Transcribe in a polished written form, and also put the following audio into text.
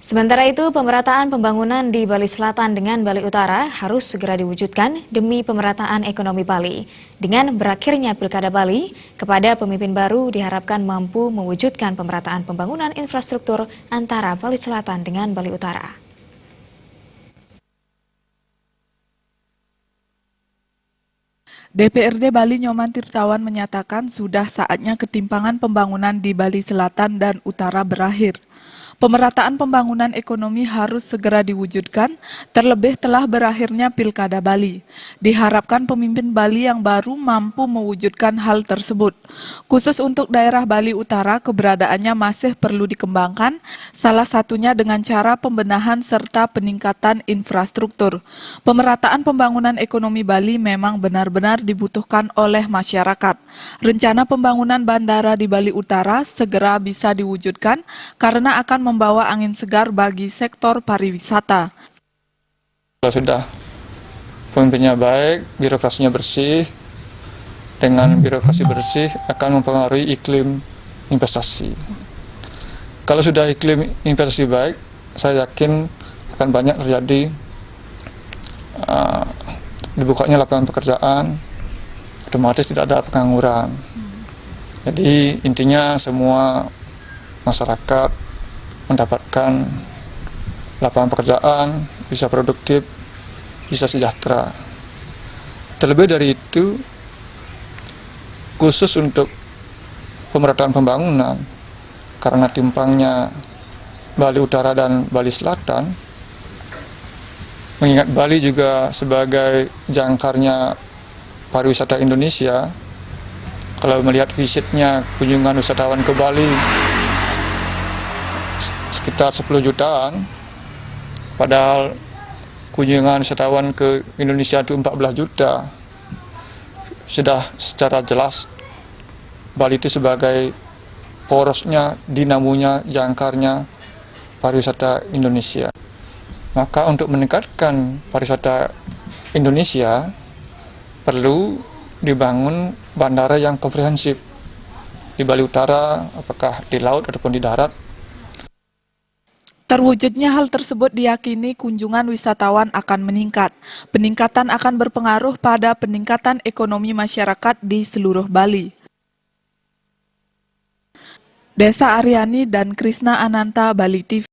Sementara itu, pemerataan pembangunan di Bali Selatan dengan Bali Utara harus segera diwujudkan demi pemerataan ekonomi Bali. Dengan berakhirnya Pilkada Bali, kepada pemimpin baru diharapkan mampu mewujudkan pemerataan pembangunan infrastruktur antara Bali Selatan dengan Bali Utara. DPRD Bali Nyoman Tirtawan menyatakan sudah saatnya ketimpangan pembangunan di Bali Selatan dan Utara berakhir. Pemerataan pembangunan ekonomi harus segera diwujudkan, terlebih telah berakhirnya Pilkada Bali. Diharapkan pemimpin Bali yang baru mampu mewujudkan hal tersebut. Khusus untuk daerah Bali Utara, keberadaannya masih perlu dikembangkan, salah satunya dengan cara pembenahan serta peningkatan infrastruktur. Pemerataan pembangunan ekonomi Bali memang benar-benar dibutuhkan oleh masyarakat. Rencana pembangunan bandara di Bali Utara segera bisa diwujudkan karena akan membawa angin segar bagi sektor pariwisata. Kalau sudah pemimpinnya baik, birokrasinya bersih, dengan birokrasi bersih akan mempengaruhi iklim investasi. Kalau sudah iklim investasi baik, saya yakin akan banyak terjadi dibukanya lapangan pekerjaan, otomatis tidak ada pengangguran. Jadi intinya semua masyarakat mendapatkan lapangan pekerjaan, bisa produktif, bisa sejahtera. Terlebih dari itu, khusus untuk pemerataan pembangunan, karena timpangnya Bali Utara dan Bali Selatan, mengingat Bali juga sebagai jangkarnya pariwisata Indonesia, kalau melihat visitnya kunjungan wisatawan ke Bali sekitar 10 jutaan, padahal kunjungan wisatawan ke Indonesia itu 14 juta. Sudah secara jelas Bali itu sebagai porosnya, dinamonya, jangkarnya pariwisata Indonesia. Maka untuk meningkatkan pariwisata Indonesia perlu dibangun bandara yang komprehensif di Bali Utara, apakah di laut ataupun di darat. Terwujudnya hal tersebut diyakini kunjungan wisatawan akan meningkat. Peningkatan akan berpengaruh pada peningkatan ekonomi masyarakat di seluruh Bali. Desa Aryani dan Krisna Ananta, Bali TV.